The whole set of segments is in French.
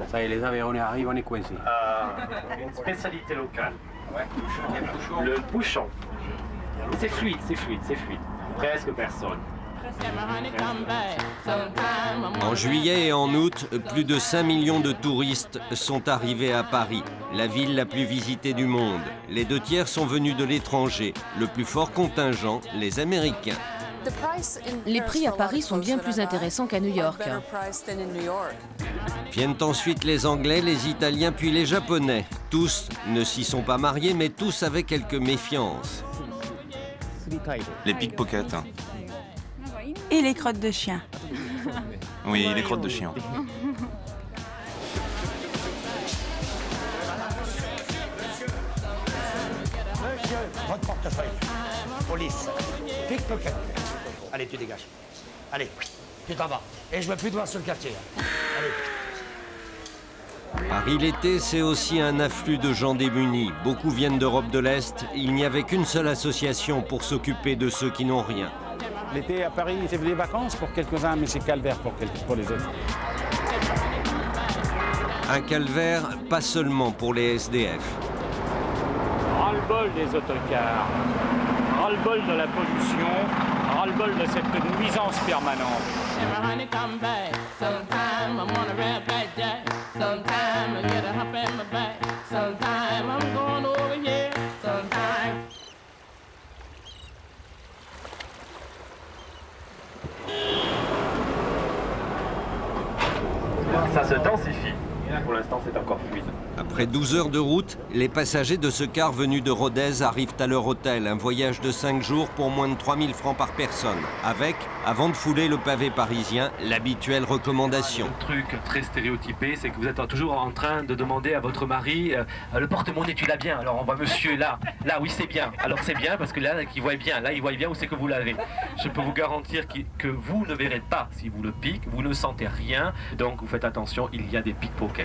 Ça y est, les Aveyronais arrivent, on est coincés. Une spécialité locale. Ouais. Le bouchon. C'est fluide, c'est fluide, c'est fluide. Presque personne. En juillet et en août, plus de 5 millions de touristes sont arrivés à Paris, la ville la plus visitée du monde. Les 2 tiers sont venus de l'étranger, le plus fort contingent, les Américains. Les prix à Paris sont bien plus intéressants qu'à New York. Viennent ensuite les Anglais, les Italiens puis les Japonais. Tous ne s'y sont pas mariés, mais tous avec quelques méfiance. Les pickpockets. Et les crottes de chien. Oui, les crottes de chien. Votre portefeuille. Police. Pickpocket. Allez, tu dégages. Allez, tu t'en vas. Et je veux plus te voir sur le quartier. Allez. Paris l'été, c'est aussi un afflux de gens démunis. Beaucoup viennent d'Europe de l'Est. Il n'y avait qu'une seule association pour s'occuper de ceux qui n'ont rien. L'été à Paris, c'est des vacances pour quelques-uns, mais c'est calvaire pour les autres. Un calvaire, pas seulement pour les SDF. Ras-le-bol des autocars. Ras-le-bol de la pollution. Ras-le-bol de cette nuisance permanente. Ça se densifie. Pour l'instant, c'est encore fluide. Après 12 heures de route, les passagers de ce car venu de Rodez arrivent à leur hôtel. Un voyage de 5 jours pour moins de 3 000 francs par personne. Avec, avant de fouler le pavé parisien, l'habituelle recommandation. Un truc très stéréotypé, c'est que vous êtes toujours en train de demander à votre mari le porte-monnaie, tu l'as bien? Alors on voit monsieur là, oui c'est bien. Alors c'est bien parce que là, il voit bien. Là, il voit bien où c'est que vous l'avez. Je peux vous garantir que vous ne verrez pas si vous le piquez. Vous ne sentez rien. Donc vous faites attention, il y a des pickpockets.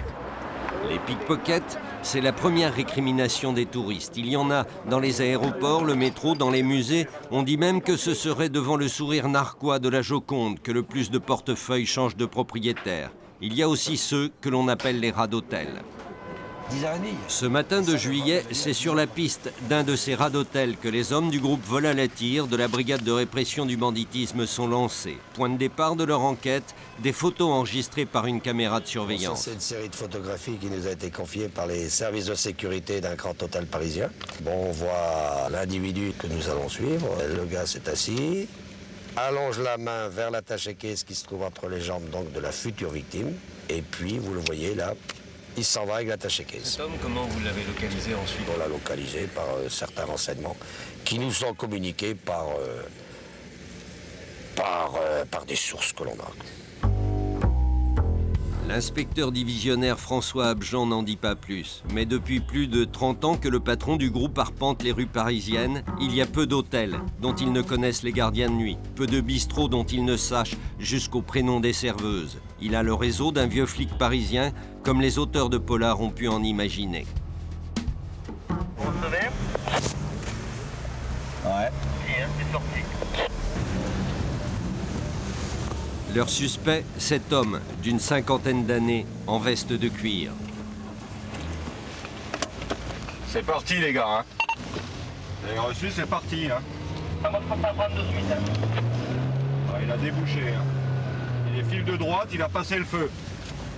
Les pickpockets, c'est la première récrimination des touristes. Il y en a dans les aéroports, le métro, dans les musées. On dit même que ce serait devant le sourire narquois de la Joconde que le plus de portefeuilles changent de propriétaire. Il y a aussi ceux que l'on appelle les rats d'hôtel. 10h30. Ce matin de juillet, c'est sur la piste d'un de ces rats d'hôtel que les hommes du groupe Vol à la tire de la brigade de répression du banditisme sont lancés. Point de départ de leur enquête, des photos enregistrées par une caméra de surveillance. C'est une série de photographies qui nous a été confiée par les services de sécurité d'un grand hôtel parisien. Bon, on voit l'individu que nous allons suivre. Le gars s'est assis, allonge la main vers l'attaché-caisse qui se trouve entre les jambes donc de la future victime. Et puis, vous le voyez là, il s'en va avec l'attaché-caisse. Cet homme, comment vous l'avez localisé ensuite? On l'a localisé par certains renseignements qui nous sont communiqués par des sources que l'on a. L'inspecteur divisionnaire François Abjean n'en dit pas plus. Mais depuis plus de 30 ans que le patron du groupe arpente les rues parisiennes, il y a peu d'hôtels dont ils ne connaissent les gardiens de nuit, peu de bistrots dont ils ne sachent jusqu'au prénom des serveuses. Il a le réseau d'un vieux flic parisien, comme les auteurs de polar ont pu en imaginer. Vous recevez? Ouais. C'est sorti. Leur suspect, cet homme d'une 50aine d'années en veste de cuir. C'est parti les gars, hein. Vous avez reçu, c'est parti, hein. Ça va pas prendre de suite, hein. Ah, il a débouché, hein. Il est fil de droite, il a passé le feu.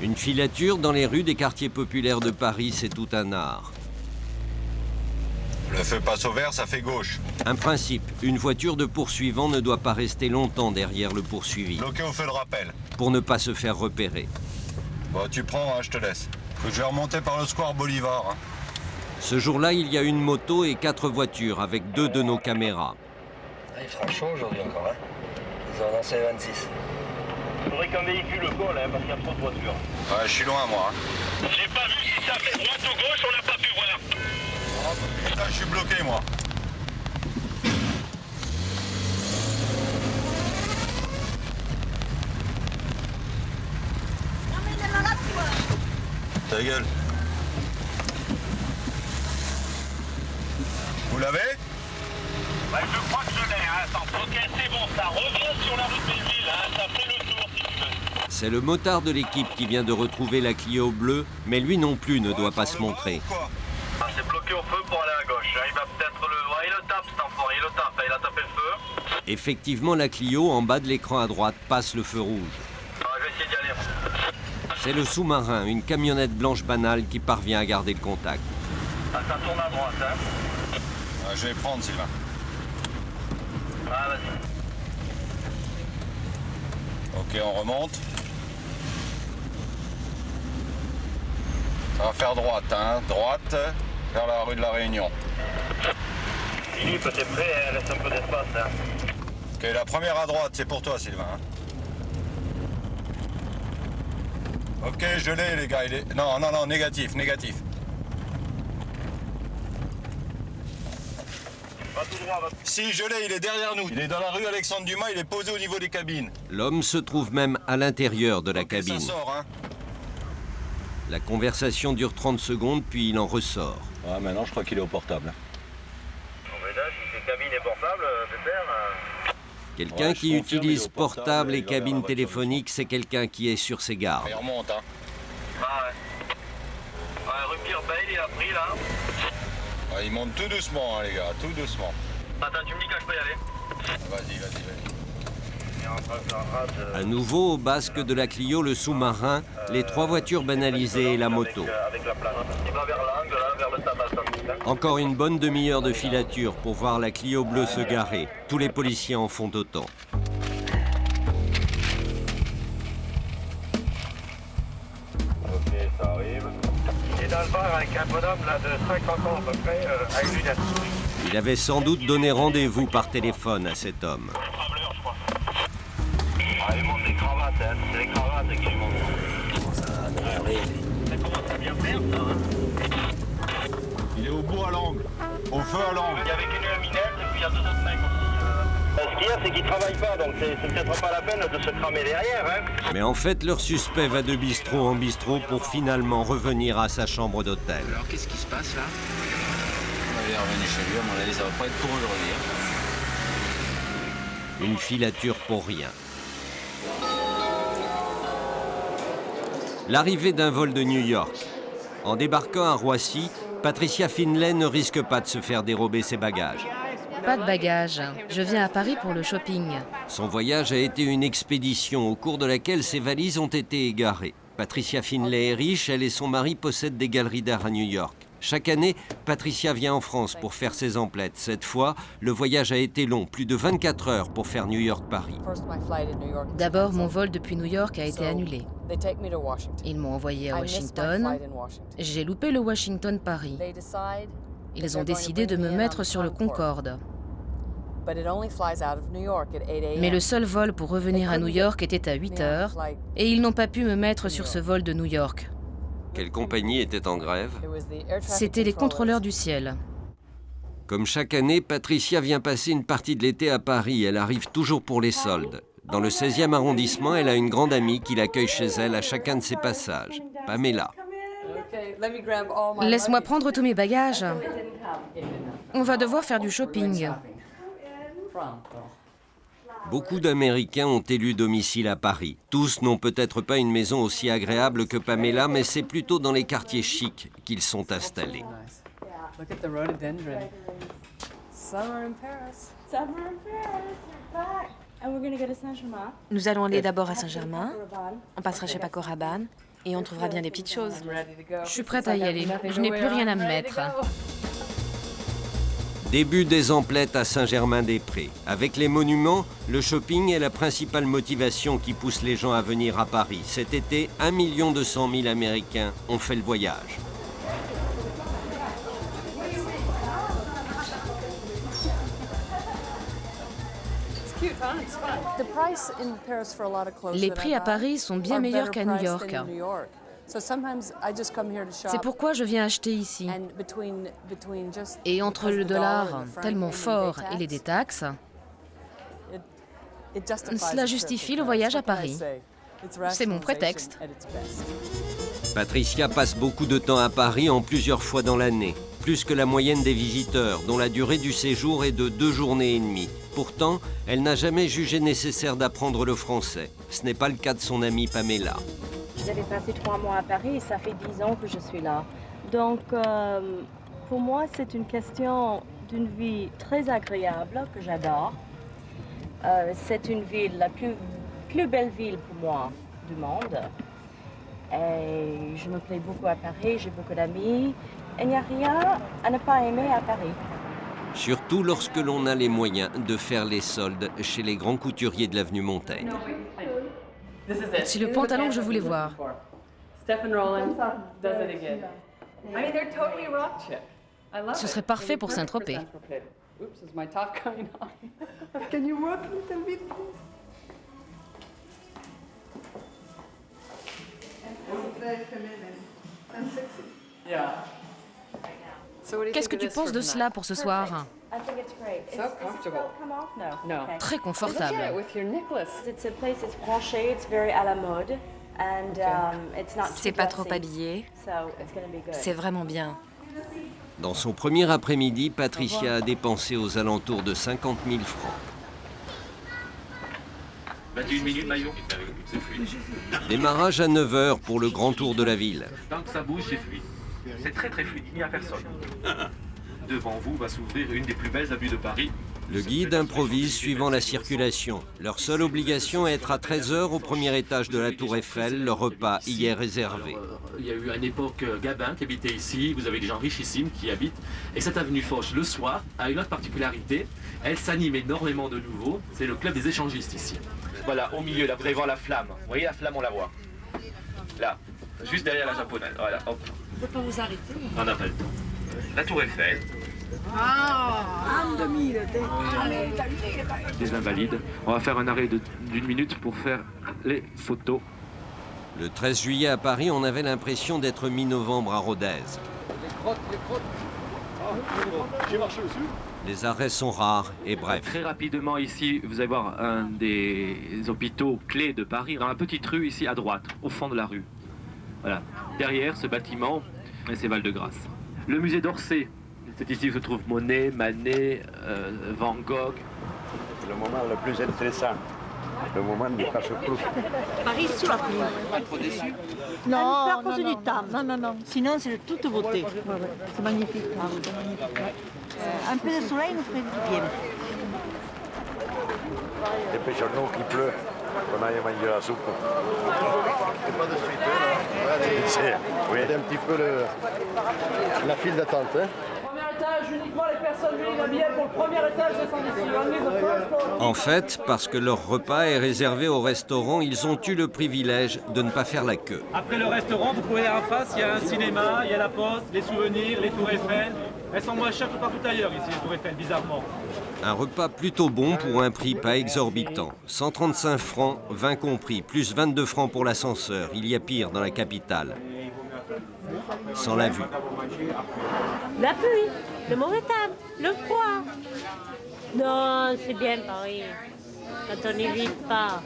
Une filature dans les rues des quartiers populaires de Paris, c'est tout un art. Le feu passe au vert, ça fait gauche. Un principe, une voiture de poursuivant ne doit pas rester longtemps derrière le poursuivi, Bloqué au feu de rappel. pour ne pas se faire repérer. Bon, tu prends, hein, je te laisse. Que je vais remonter par le square Bolivar, hein. Ce jour-là, il y a une moto et 4 voitures avec 2 de nos caméras. Il fera chaud aujourd'hui encore, hein. Ils ont annoncé 26. Il faudrait qu'un véhicule colle, hein, parce qu'il y a trop de voitures. Ouais, je suis loin, moi, hein. J'ai pas vu si ça fait droite ou gauche, on n'a pas pu voir. Oh, putain, je suis bloqué, moi. Ta gueule. Vous l'avez? Ouais, je crois que je l'ai, hein. Attends, ok, c'est bon, ça revient sur la rue de Belleville, hein. Ça fait le tour, si tu veux. C'est le motard de l'équipe qui vient de retrouver la Clio bleue, mais lui non plus ne doit pas se montrer. C'est bloqué au feu pour aller à gauche. Il va peut-être le... Ouais, il le tape, cet enfoiré, il le tape, il a tapé le feu. Effectivement, la Clio, en bas de l'écran à droite, passe le feu rouge. Je vais essayer d'y aller. C'est le sous-marin, une camionnette blanche banale qui parvient à garder le contact. Ah, ça tourne à droite, hein. Je vais prendre, Sylvain. Ah, vas-y. Ok, on remonte. Ça va faire droite, hein. Droite vers la rue de la Réunion. Philippe, t'es prêt, hein, laisse un peu d'espace. Hein. Ok, la première à droite, c'est pour toi, Sylvain. Hein. Ok, je l'ai, les gars. Il est... Non, non, non, négatif, négatif. Va tout droit, va... Si, je l'ai, il est derrière nous. Il est dans la rue Alexandre Dumas, il est posé au niveau des cabines. L'homme se trouve même à l'intérieur de la cabine. Ça sort, hein. La conversation dure 30 secondes, puis il en ressort. Ah, maintenant, je crois qu'il est au portable. Cabine et portable, pépère. Quelqu'un qui utilise portable et cabine téléphonique, c'est quelqu'un qui est sur ses gardes. Il remonte, hein. Ah ouais. Ouais, rue Pierre-Bail, il a pris, là. Ouais, il monte tout doucement, hein, les gars, tout doucement. Attends, tu me dis quand je peux y aller. Vas-y, vas-y, vas-y. À nouveau, au basque de la Clio, le sous-marin, les 3 voitures banalisées et la moto. Il va vers l'angle, là, vers le tabac. Encore une bonne demi-heure de filature pour voir la Clio bleue se garer. Tous les policiers en font autant. Ok, ça arrive. Il est dans le bar avec un bonhomme là, de 50 ans à peu près, avec lunettes. Il avait sans doute donné rendez-vous par téléphone à cet homme. Ah, il monte des cravates, hein. C'est les cravates qui lui montent. Ça commence à bien faire, ça, hein. Il est au bout à l'angle, au feu à l'angle. Il y avait qu'une minette et puis il y a 2 autres mecs aussi. Ce qu'il y a, c'est qu'ils ne travaillent pas, donc c'est peut-être pas la peine de se cramer derrière. Hein. Mais en fait, leur suspect va de bistrot en bistrot pour finalement revenir à sa chambre d'hôtel. Alors, qu'est-ce qui se passe là? Il est revenu chez lui, à mon avis, ça va pas être pour aujourd'hui. Hein. Une filature pour rien. L'arrivée d'un vol de New York. En débarquant à Roissy, Patricia Finlay ne risque pas de se faire dérober ses bagages. Pas de bagages. Je viens à Paris pour le shopping. Son voyage a été une expédition au cours de laquelle ses valises ont été égarées. Patricia Finlay est riche, elle et son mari possèdent des galeries d'art à New York. Chaque année, Patricia vient en France pour faire ses emplettes. Cette fois, le voyage a été long, plus de 24 heures pour faire New York-Paris. D'abord, mon vol depuis New York a été annulé. Ils m'ont envoyé à Washington. J'ai loupé le Washington-Paris. Ils ont décidé de me mettre sur le Concorde. Mais le seul vol pour revenir à New York était à 8 heures et ils n'ont pas pu me mettre sur ce vol de New York. Quelle compagnie était en grève? C'était les contrôleurs du ciel. Comme chaque année, Patricia vient passer une partie de l'été à Paris. Elle arrive toujours pour les soldes. Dans le 16e arrondissement, elle a une grande amie qui l'accueille chez elle à chacun de ses passages, Pamela. Laisse-moi prendre tous mes bagages. On va devoir faire du shopping. Beaucoup d'Américains ont élu domicile à Paris. Tous n'ont peut-être pas une maison aussi agréable que Pamela, mais c'est plutôt dans les quartiers chics qu'ils sont installés. Nous allons aller d'abord à Saint-Germain, on passera chez Paco Rabanne et on trouvera bien des petites choses. Je suis prête à y aller. Je n'ai plus rien à me mettre. Début des emplettes à Saint-Germain-des-Prés. Avec les monuments, le shopping est la principale motivation qui pousse les gens à venir à Paris. Cet été, 1 200 000 Américains ont fait le voyage. Les prix à Paris sont bien meilleurs qu'à New York. C'est pourquoi je viens acheter ici. Et entre le dollar tellement fort et les détaxes, cela justifie le voyage à Paris. C'est mon prétexte. Patricia passe beaucoup de temps à Paris en plusieurs fois dans l'année, plus que la moyenne des visiteurs, dont la durée du séjour est de 2 journées et demie. Pourtant, elle n'a jamais jugé nécessaire d'apprendre le français. Ce n'est pas le cas de son amie Pamela. J'avais passé 3 mois à Paris et ça fait 10 ans que je suis là. Donc, pour moi, c'est une question d'une vie très agréable que j'adore. C'est une ville, la plus belle ville pour moi du monde. Et je me plais beaucoup à Paris, j'ai beaucoup d'amis. Il n'y a rien à ne pas aimer à Paris. Surtout lorsque l'on a les moyens de faire les soldes chez les grands couturiers de l'avenue Montaigne. C'est le pantalon que je voulais voir. Ce serait parfait pour Saint-Tropez. Qu'est-ce que tu penses de cela pour ce soir? Très confortable. C'est pas trop habillé. C'est vraiment bien. Dans son premier après-midi, Patricia a dépensé aux alentours de 50 000 francs. 21 minutes, Maillot. C'est fluide. Démarrage à 9 h pour le grand tour de la ville. Tant que ça bouge, c'est fluide. C'est très très fluide, il n'y a personne. Devant vous va s'ouvrir une des plus belles avenues de Paris. Le guide improvise suivant la circulation. Leur seule obligation est d'être à 13 h au premier étage de la Tour Eiffel. Le repas y est réservé. Il y a eu à une époque Gabin qui habitait ici. Vous avez des gens richissimes qui habitent. Et cette avenue Foch, le soir, a une autre particularité. Elle s'anime énormément de nouveau. C'est le club des échangistes ici. Voilà, au milieu, là, vous allez voir la flamme. Vous voyez la flamme, on la voit. Là, juste derrière la japonaise. Voilà, hop. On ne peut pas vous arrêter. On n'a pas le temps. La Tour Eiffel. Des invalides. On va faire un arrêt d'une minute pour faire les photos. Le 13 juillet à Paris, on avait l'impression d'être mi-novembre à Rodez. Les arrêts sont rares et brefs. Très rapidement ici, vous allez voir un des hôpitaux clés de Paris, dans la petite rue ici à droite, au fond de la rue. Voilà. Derrière ce bâtiment, c'est Val-de-Grâce. Le musée d'Orsay. C'est ici où se trouvent Monet, Manet, Van Gogh. C'est le moment le plus intéressant. Le moment du cache-proust. Paris sous la pluie. Pas trop déçu? Non, pas à cause du temps. Non. Sinon, c'est de toute beauté. C'est magnifique. Un peu de soleil nous ferait du bien. Dépêchons-nous qu'il pleut, qu'on aille manger la soupe. C'est pas de suite, hein? Oui. C'est un petit peu la file d'attente, hein? Uniquement les personnes venues habillées pour le premier étage de En fait, parce que leur repas est réservé au restaurant, ils ont eu le privilège de ne pas faire la queue. Après le restaurant, vous pouvez aller en face, il y a un cinéma, il y a la poste, les souvenirs, les tours Eiffel. Elles sont moins chères que partout ailleurs ici, les tours Eiffel, bizarrement. Un repas plutôt bon pour un prix pas exorbitant. 135 francs, 20 compris, plus 22 francs pour l'ascenseur. Il y a pire dans la capitale. Sans la vue. La pluie, le mauvais temps, le froid. Non, c'est bien Paris, quand on n'y vit pas.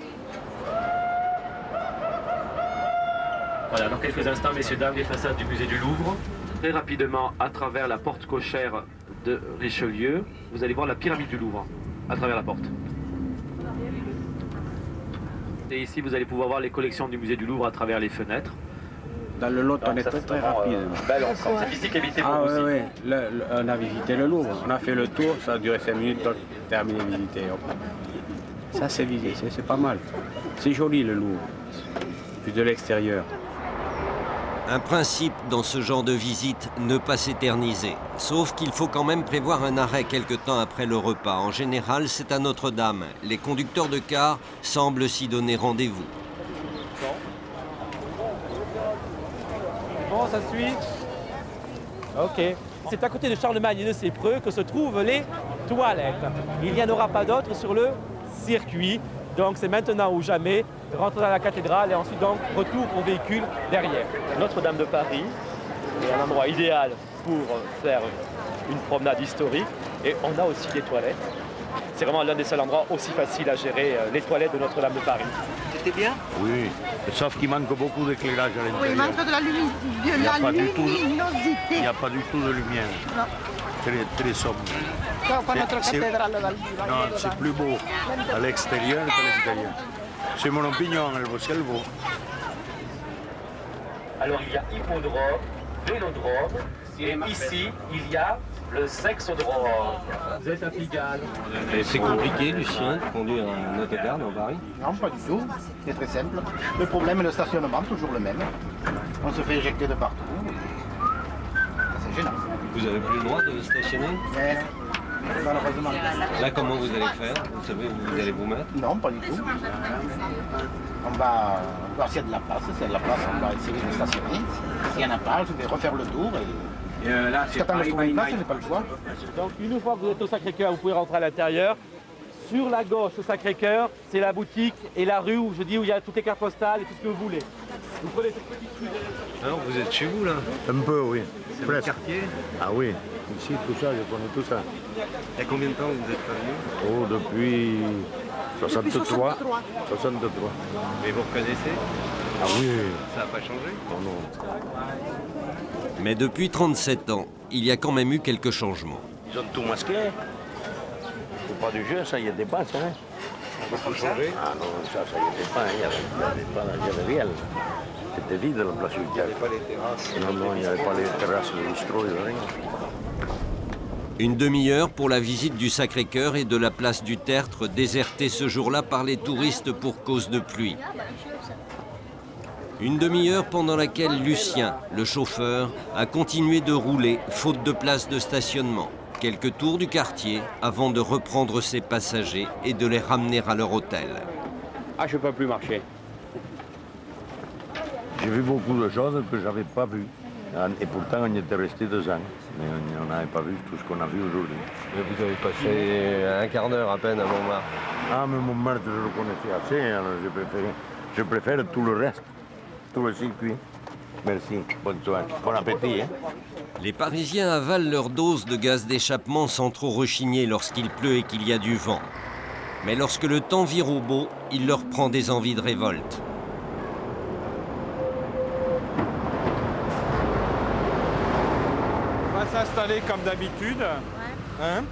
Voilà, dans quelques instants, messieurs, dames, les façades du musée du Louvre. Très rapidement, à travers la porte cochère de Richelieu, vous allez voir la pyramide du Louvre, à travers la porte. Et ici, vous allez pouvoir voir les collections du musée du Louvre à travers les fenêtres. Dans le lot, on est très rapide. C'est ici qu'habitez vous aussi. Oui. On a visité le Louvre, on a fait le tour, ça a duré 5 minutes, on a terminé de visiter. Ça, c'est visé, c'est pas mal. C'est joli le Louvre, vu de l'extérieur. Un principe dans ce genre de visite, ne pas s'éterniser. Sauf qu'il faut quand même prévoir un arrêt quelque temps après le repas. En général, c'est à Notre-Dame. Les conducteurs de cars semblent s'y donner rendez-vous. Bon, ça suit. Ok. C'est à côté de Charlemagne et de ses preux que se trouvent les toilettes. Il n'y en aura pas d'autres sur le circuit. Donc c'est maintenant ou jamais. Rentre dans la cathédrale et ensuite donc retour au véhicule derrière. Notre-Dame de Paris est un endroit idéal pour faire une promenade historique. Et on a aussi des toilettes. C'est vraiment l'un des seuls endroits aussi faciles à gérer, les toilettes de Notre-Dame de Paris. C'était bien? Oui, sauf qu'il manque beaucoup d'éclairage à l'intérieur. Oui, il manque de la luminosité. Il n'y a pas du tout de lumière. Non. Très sobre. Non, c'est plus beau à l'extérieur qu'à l'intérieur. C'est mon opinion, elle vaut ce qu'elle vaut. Alors il y a hippodrome, vélodrome, et ici il y a le sexodrome. Vous êtes à Pigalle. C'est compliqué, Lucien, de conduire un autocar dans Paris? Non, pas du tout. C'est très simple. Le problème est le stationnement, toujours le même. On se fait éjecter de partout. C'est gênant. Vous avez plus le droit de stationner? Malheureusement. Là, comment vous allez faire? Vous savez où vous allez vous mettre? Non, pas du tout. On va voir s'il y a de la place. S'il y a de la place, on va essayer de stationner. S'il n'y en a pas, je vais refaire le tour. Là, Jusqu'à temps que je trouve une place, je n'ai pas le choix. Donc une fois que vous êtes au Sacré-Cœur, vous pouvez rentrer à l'intérieur. Sur la gauche au Sacré-Cœur, c'est la boutique et la rue où je dis où il y a toutes les cartes postales et tout ce que vous voulez. Vous prenez cette petite rue. Alors, vous êtes chez vous, là? Un peu, oui. C'est votre quartier? Ah oui. Ici, tout ça, je connais tout ça. Il y a combien de temps vous êtes pas venu? Oh, depuis 63. 63. Mais vous reconnaissez? Ah oui. Ça n'a pas changé? Oh non. Mais depuis 37 ans, il y a quand même eu quelques changements. Ils ont tout masqué. C'est pas du jeu, ça, il y a des passes, hein. Ça n'a pas changé? Ah non, ça y était pas, il n'y avait rien. C'était vide la place du Il n'y avait pas les terrasses? Non, il n'y avait pas les terrasses, les bistrots, rien. Une demi-heure pour la visite du Sacré-Cœur et de la place du Tertre, désertée ce jour-là par les touristes pour cause de pluie. Une demi-heure pendant laquelle Lucien, le chauffeur, a continué de rouler, faute de place de stationnement. Quelques tours du quartier avant de reprendre ses passagers et de les ramener à leur hôtel. Ah, je ne peux plus marcher. J'ai vu beaucoup de choses que je n'avais pas vues. Et pourtant, on y était resté 2 ans. Mais on n'avait pas vu tout ce qu'on a vu aujourd'hui. Vous avez passé un quart d'heure à peine à Montmartre. Ah, mais Montmartre, je le connaissais assez. Alors je préfère tout le reste, tout le circuit. Merci, bonne soirée. Bon appétit. Hein. Les Parisiens avalent leur dose de gaz d'échappement sans trop rechigner lorsqu'il pleut et qu'il y a du vent. Mais lorsque le temps vire au beau, il leur prend des envies de révolte. On va s'installer comme d'habitude. Hein?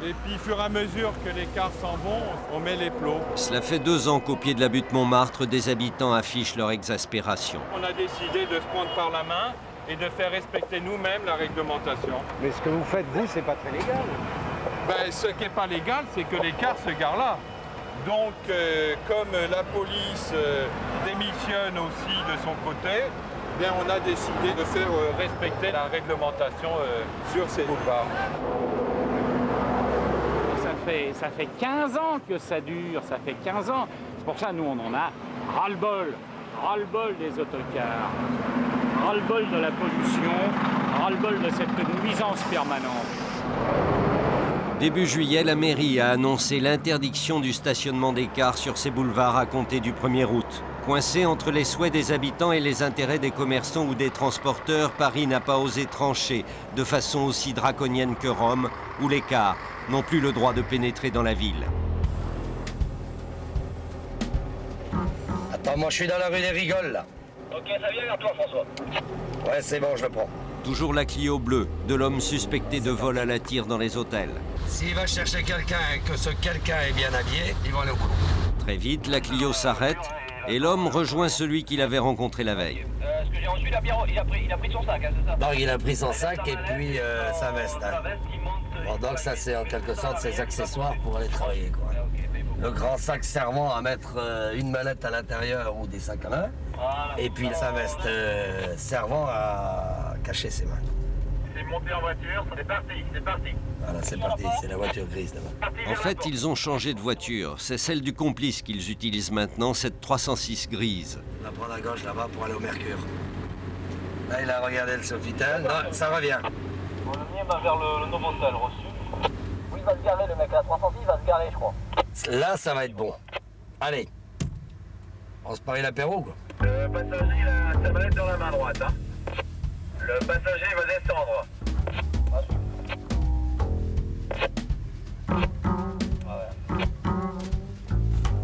Et puis, au fur et à mesure que les cars s'en vont, on met les plots. Cela fait 2 ans qu'au pied de la butte Montmartre, des habitants affichent leur exaspération. On a décidé de se prendre par la main et de faire respecter nous-mêmes la réglementation. Mais ce que vous faites, vous, c'est pas très légal. Ben, ce qui n'est pas légal, c'est que les cars se garent là. Donc, comme la police démissionne aussi de son côté, bien, on a décidé de faire respecter la réglementation sur ces boulevards. Ça fait 15 ans que ça dure, ça fait 15 ans. C'est pour ça, nous, on en a ras-le-bol. Ras-le-bol des autocars, ras-le-bol de la pollution, ras-le-bol de cette nuisance permanente. Début juillet, la mairie a annoncé l'interdiction du stationnement des cars sur ces boulevards à compter du 1er août. Coincé entre les souhaits des habitants et les intérêts des commerçants ou des transporteurs, Paris n'a pas osé trancher de façon aussi draconienne que Rome, où les cars n'ont plus le droit de pénétrer dans la ville. Attends, moi je suis dans la rue des Rigoles, là. Ok, ça vient vers toi, François. Ouais, c'est bon, je le prends. Toujours la Clio bleue de l'homme suspecté de vol à la tire dans les hôtels. S'il va chercher quelqu'un et que ce quelqu'un est bien habillé, ils vont aller au boulot. Très vite, la Clio s'arrête et l'homme rejoint celui qu'il avait rencontré la veille. Ce que j'ai reçu, il a pris son sac, hein, c'est ça? Donc il a pris son sac et puis sa veste. Hein. Bon, donc ça c'est en quelque sorte ses accessoires pour aller travailler, quoi. Le grand sac servant à mettre une mallette à l'intérieur ou des sacs à main. Et puis sa veste servant à cacher ses mains. C'est monté en voiture, c'est parti, c'est parti. Voilà, c'est parti, c'est la voiture grise là-bas. En fait, ils ont changé de voiture. C'est celle du complice qu'ils utilisent maintenant, cette 306 grise. On va prendre à gauche là-bas pour aller au Mercure. Là, il a regardé le Sofitel. Non, ça revient. Bon, le mien va vers le Novotel reçu. Oui, il va se garer, le mec, à 306, il va se garer, je crois. Là, ça va être bon. Allez. On se parie l'apéro, quoi. Le passager, là, sa mallette dans la main droite, hein. Le passager va descendre.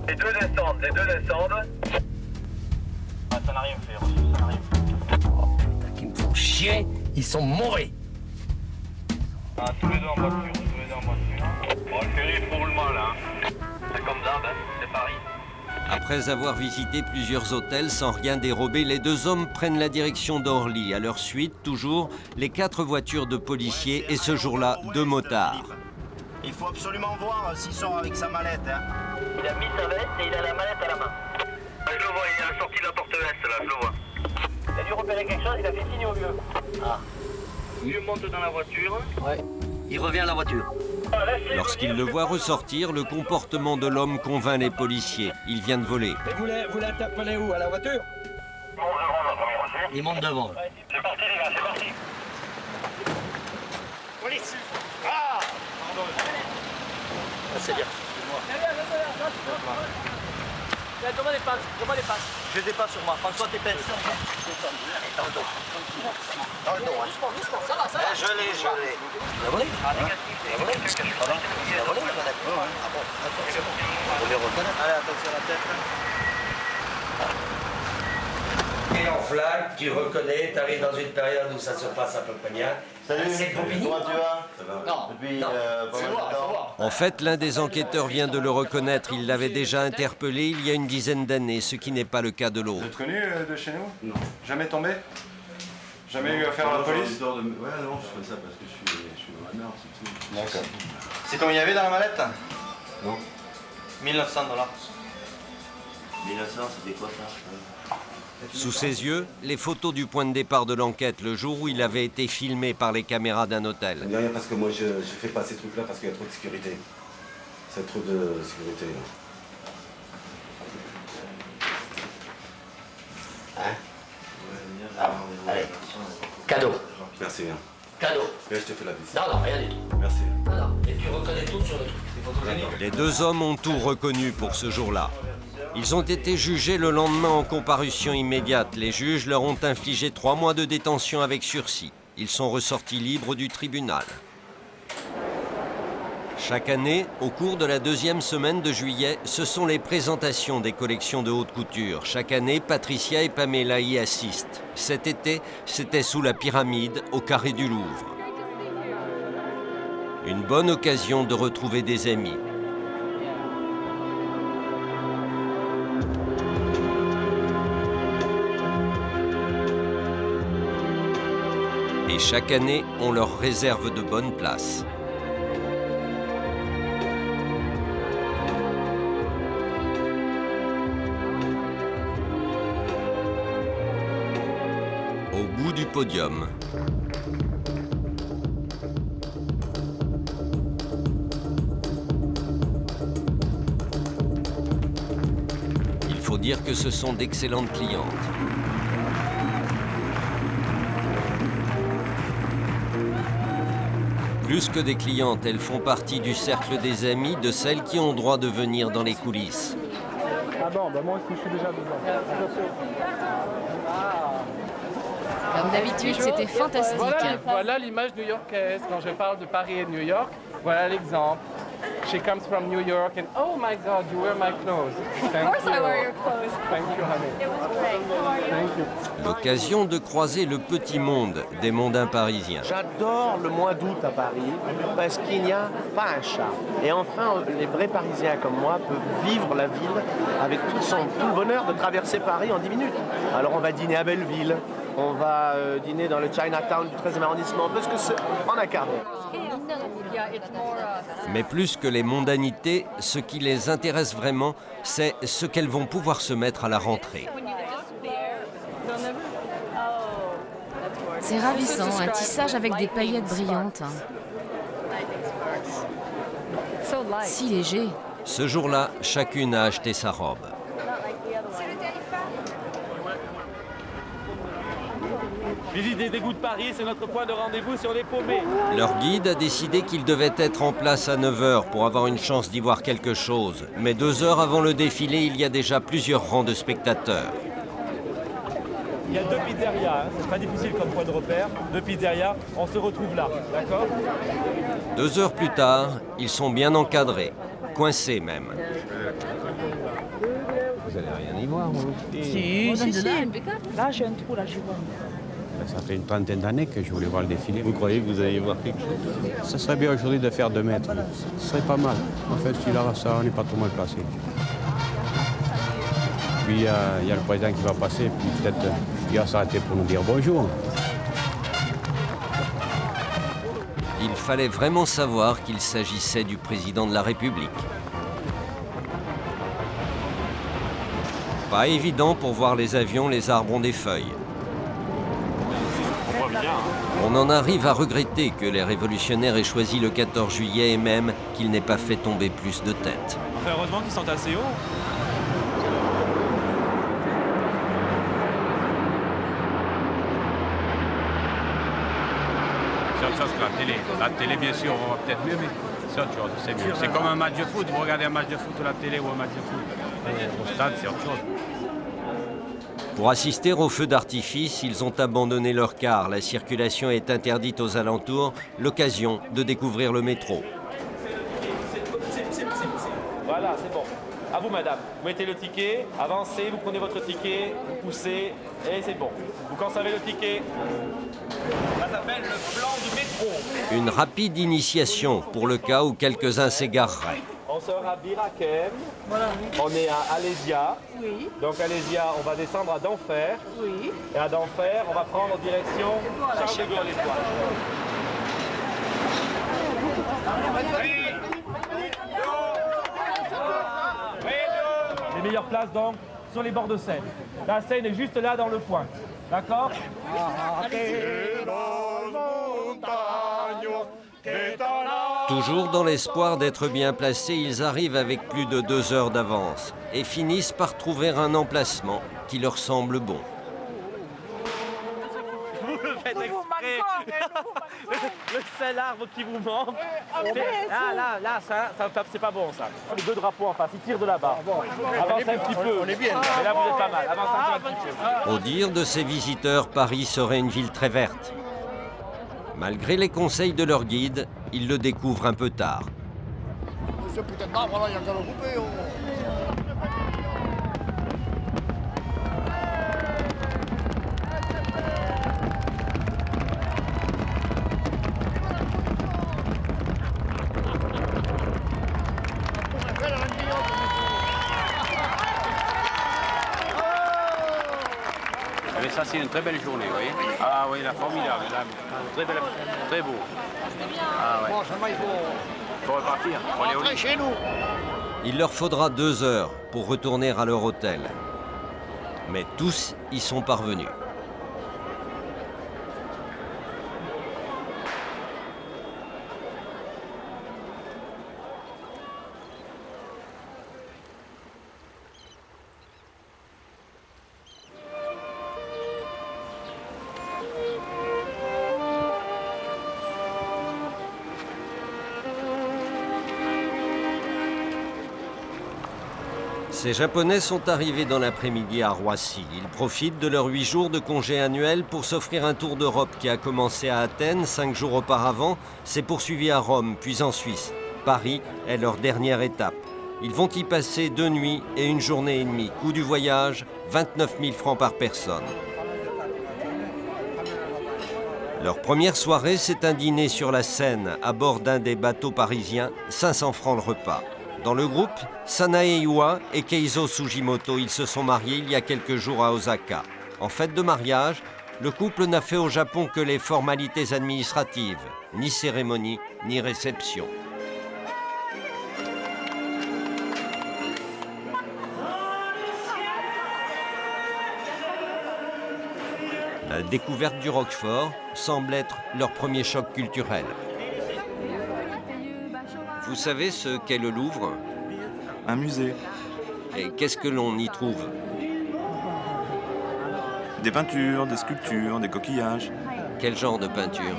Les deux descendent. Ah, ça n'a rien fait, reçu, ça n'a rien fait. Oh putain, qu'ils me font chier, ils sont mauvais. Ah, tous les deux en voiture, tous les deux en Bon, le périph' roule mal, hein. C'est comme d'hab, hein. C'est Paris. Après avoir visité plusieurs hôtels sans rien dérober, les deux hommes prennent la direction d'Orly. À leur suite, toujours, les 4 voitures de policiers et ce jour-là, 2 motards. Il faut absolument voir s'il sort avec sa mallette, hein. Il a mis sa veste et il a la mallette à la main. Je le vois, il a sorti la porte-veste, là, je le vois. Il a dû repérer quelque chose, il a fait signe au vieux. Ah. Le vieux monte dans la voiture. Ouais. Il revient à la voiture. Lorsqu'il le voit ressortir, le comportement de l'homme convainc les policiers. Il vient de voler. Et vous l'interpellez où? À la voiture? Il monte devant. C'est parti les gars, c'est parti. Police. Ah, c'est bien. Comment les passes? Je les ai pas sur moi. François, tes pinces. Dans le dos. Dans le dos, hein. Doucement, ça va. Je l'ai. Il a volé? Ah, négatif. Il a volé? Il a volé, la manette? Ah bon, d'accord, c'est bon. On les reconnaît. Allez, attention à la tête. Et en flag, tu reconnais, tu arrives dans une période où ça se passe à peu près bien. Salut, comment tu vas? Ça va. Non, depuis pas mal de temps. En fait, l'un des enquêteurs vient de le reconnaître. Il l'avait déjà interpellé il y a une dizaine d'années, ce qui n'est pas le cas de l'autre. Vous êtes connu de chez nous? Non. Jamais tombé? Jamais eu affaire à la police? Ouais, non, je fais ça parce que je suis dans la merde, c'est tout. D'accord. C'est combien il y avait dans la mallette? Non. 1900 $. 1900, c'était quoi ça? Sous ses yeux, les photos du point de départ de l'enquête, le jour où il avait été filmé par les caméras d'un hôtel. Ça ne dit rien parce que moi je fais pas ces trucs-là parce qu'il y a trop de sécurité. C'est trop de sécurité. Hein? Allez, cadeau. Merci bien. Cadeau. Et je te fais la visite. Non, rien du tout. Merci. Non. Et tu reconnais tout sur le truc. Les photogéniques. Les deux hommes ont tout reconnu pour ce jour-là. Ils ont été jugés le lendemain en comparution immédiate. Les juges leur ont infligé 3 mois de détention avec sursis. Ils sont ressortis libres du tribunal. Chaque année, au cours de la 2e semaine de juillet, ce sont les présentations des collections de haute couture. Chaque année, Patricia et Pamela y assistent. Cet été, c'était sous la pyramide, au carré du Louvre. Une bonne occasion de retrouver des amis. Et chaque année, on leur réserve de bonnes places. Au bout du podium. Il faut dire que ce sont d'excellentes clientes. Plus que des clientes, elles font partie du cercle des amis de celles qui ont droit de venir dans les coulisses. Ah bon, bah moi aussi je suis déjà dedans. Comme d'habitude, c'était fantastique. Voilà l'image new-yorkaise. Quand je parle de Paris et de New York, voilà l'exemple. She comes from New York and oh my God, you wear my clothes. Of course I wear your clothes. Thank you, honey. It was great. How are you? Thank you. L'occasion de croiser le petit monde des mondains parisiens. J'adore le mois d'août à Paris parce qu'il n'y a pas un chat. Et enfin, les vrais Parisiens comme moi peuvent vivre la ville avec tout le bonheur de traverser Paris en 10 minutes. Alors on va dîner à Belleville, on va dîner dans le Chinatown du 13e arrondissement parce que c'est en un quart d'heure. Mais plus que les mondanités, ce qui les intéresse vraiment, c'est ce qu'elles vont pouvoir se mettre à la rentrée. C'est ravissant, un tissage avec des paillettes brillantes. Si léger. Ce jour-là, chacune a acheté sa robe. Visite des égouts de Paris, c'est notre point de rendez-vous sur les paumés. Leur guide a décidé qu'il devait être en place à 9 h pour avoir une chance d'y voir quelque chose. Mais 2 heures avant le défilé, il y a déjà plusieurs rangs de spectateurs. Il y a 2 pizzerias, hein. C'est pas difficile comme point de repère. 2 pizzerias, on se retrouve là, d'accord? 2 heures plus tard, ils sont bien encadrés, coincés même. Vous n'allez rien y voir, vous? Si. Là, j'ai un trou, là, je vois. Ça fait une trentaine d'années que je voulais voir le défilé. Vous croyez que vous allez voir quelque chose? Ça serait bien aujourd'hui de faire 2 mètres. Ce serait pas mal. En fait, celui-là, ça, on n'est pas trop mal placé. Puis il y a le président qui va passer, puis peut-être il va s'arrêter pour nous dire bonjour. Il fallait vraiment savoir qu'il s'agissait du président de la République. Pas évident pour voir les avions, les arbres ont des feuilles. On voit bien. On en arrive à regretter que les révolutionnaires aient choisi le 14 juillet et même qu'ils n'aient pas fait tomber plus de têtes. Enfin, heureusement qu'ils sont assez hauts. C'est autre chose que la télé. La télé, bien sûr, on va peut-être mieux, mais c'est autre chose, c'est mieux. C'est comme un match de foot, vous regardez un match de foot à la télé ou un match de foot. Au stade, c'est autre chose. Pour assister au feu d'artifice, ils ont abandonné leur car. La circulation est interdite aux alentours, l'occasion de découvrir le métro. Voilà, c'est bon. À vous, madame. Vous mettez le ticket, avancez, vous prenez votre ticket, vous poussez, et c'est bon. Vous conservez le ticket. Ça s'appelle le plan du métro. Une rapide initiation pour le cas où quelques-uns s'égareraient. On sort à Birakem, on est à Alésia. Oui. Donc Alésia, on va descendre à d'Enfer. Oui. Et à d'Enfer, on va prendre direction Charles de Gaulle l'Étoile. Les meilleures places donc sur les bords de Seine. La Seine est juste là dans le point. D'accord? Toujours dans l'espoir d'être bien placés, ils arrivent avec plus de 2 heures d'avance et finissent par trouver un emplacement qui leur semble bon. Vous le faites exprès. Le seul arbre qui vous manque. Là, ça c'est pas bon ça. Les 2 drapeaux en face, ils tirent de là-bas. Avancez un petit peu. Mais là vous êtes pas mal. Avancez un petit peu. Au dire de ces visiteurs, Paris serait une ville très verte. Malgré les conseils de leur guide, ils le découvrent un peu tard. Ce putain d'arbre là, il y a qu'à le couper. Mais ça, c'est une très belle journée, vous voyez. Ah oui, là, formidable. Là, très, belle, très beau. Ah ouais. Bon, seulement il faut repartir. Faut aller au lit. Chez nous. Il leur faudra 2 heures pour retourner à leur hôtel. Mais tous y sont parvenus. Ces Japonais sont arrivés dans l'après-midi à Roissy. Ils profitent de leurs 8 jours de congé annuel pour s'offrir un tour d'Europe qui a commencé à Athènes 5 jours auparavant, s'est poursuivi à Rome, puis en Suisse. Paris est leur dernière étape. Ils vont y passer 2 nuits et 1 journée et demie. Coût du voyage, 29 000 francs par personne. Leur première soirée, c'est un dîner sur la Seine, à bord d'un des bateaux parisiens, 500 francs le repas. Dans le groupe, Sanae Iwa et Keizo Sugimoto, ils se sont mariés il y a quelques jours à Osaka. En fête de mariage, le couple n'a fait au Japon que les formalités administratives, ni cérémonie, ni réception. La découverte du Roquefort semble être leur premier choc culturel. Vous savez ce qu'est le Louvre? Un musée. Et qu'est-ce que l'on y trouve? Des peintures, des sculptures, des coquillages. Quel genre de peinture?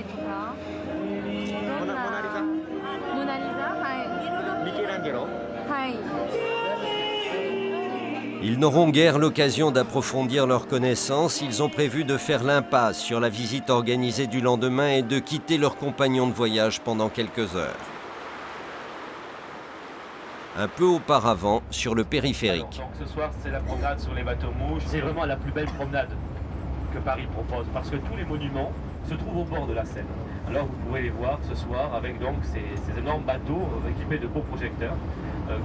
Ils n'auront guère l'occasion d'approfondir leurs connaissances. Ils ont prévu de faire l'impasse sur la visite organisée du lendemain et de quitter leurs compagnons de voyage pendant quelques heures. Un peu auparavant, sur le périphérique. Donc ce soir, c'est la promenade sur les bateaux mouches. C'est vraiment la plus belle promenade que Paris propose, parce que tous les monuments se trouvent au bord de la Seine. Alors vous pourrez les voir ce soir avec donc ces énormes bateaux équipés de beaux projecteurs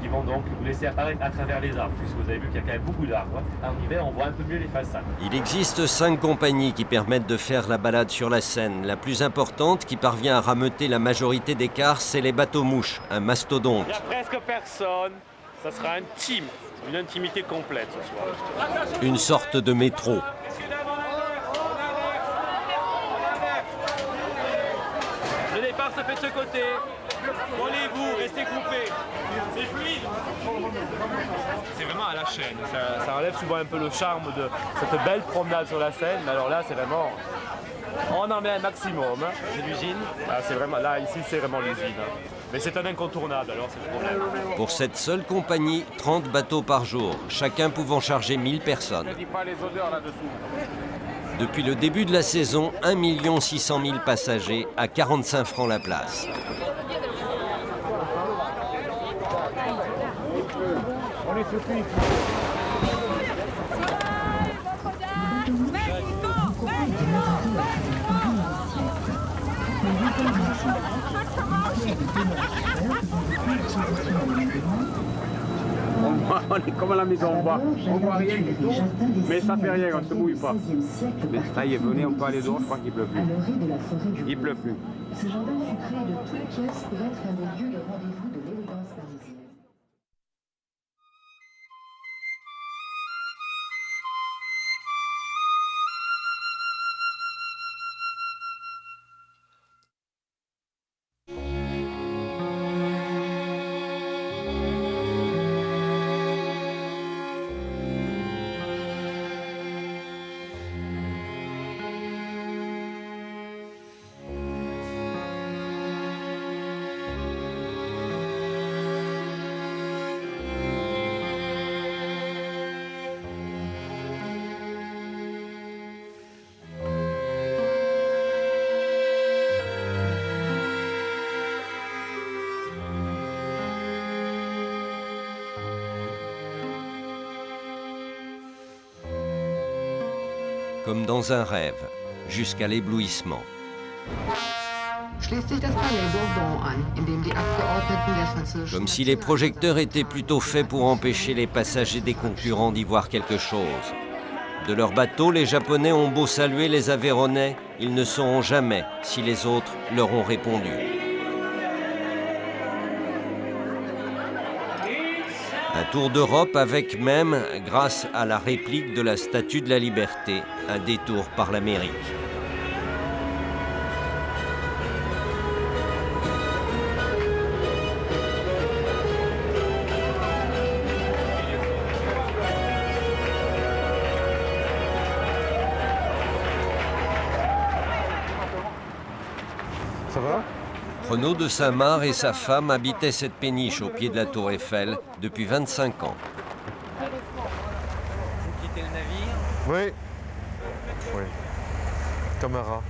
qui vont donc vous laisser apparaître à travers les arbres, puisque vous avez vu qu'il y a quand même beaucoup d'arbres. En hiver, on voit un peu mieux les façades. Il existe 5 compagnies qui permettent de faire la balade sur la Seine. La plus importante, qui parvient à rameuter la majorité des cars, c'est les bateaux-mouches, un mastodonte. Il n'y a presque personne. Ça sera un team, une intimité complète ce soir. Une sorte de métro. Le départ se fait de ce côté. Collez-vous, restez groupés. C'est fluide. C'est vraiment à la chaîne. Ça enlève souvent un peu le charme de cette belle promenade sur la Seine. Mais alors là, c'est vraiment... On en met un maximum. Hein. C'est l'usine. C'est vraiment... Là, ici, c'est vraiment l'usine. Mais c'est un incontournable, alors c'est le problème. Pour cette seule compagnie, 30 bateaux par jour, chacun pouvant charger 1000 personnes. Ne dis pas les odeurs là-dessous. Depuis le début de la saison, 1 600 000 passagers à 45 francs la place. On est surpris. On est comme à la maison, on voit rien du tout, mais ça fait rien, on ne se mouille pas. Mais ça y est, venez, on peut aller dehors, je crois qu'il ne pleut plus. Il ne pleut plus. Ce jardin fut créé de toutes pièces pour être un des lieux de rendez-vous de l'élégance parisienne. Comme dans un rêve, jusqu'à l'éblouissement. Comme si les projecteurs étaient plutôt faits pour empêcher les passagers des concurrents d'y voir quelque chose. De leur bateau, les Japonais ont beau saluer les Aveyronnais, ils ne sauront jamais si les autres leur ont répondu. Un tour d'Europe avec même, grâce à la réplique de la Statue de la Liberté, un détour par l'Amérique. Ça va ? Renaud de Saint-Marc et sa femme habitaient cette péniche au pied de la tour Eiffel depuis 25 ans. Vous quittez le navire? Oui. Oui. Comme un rat.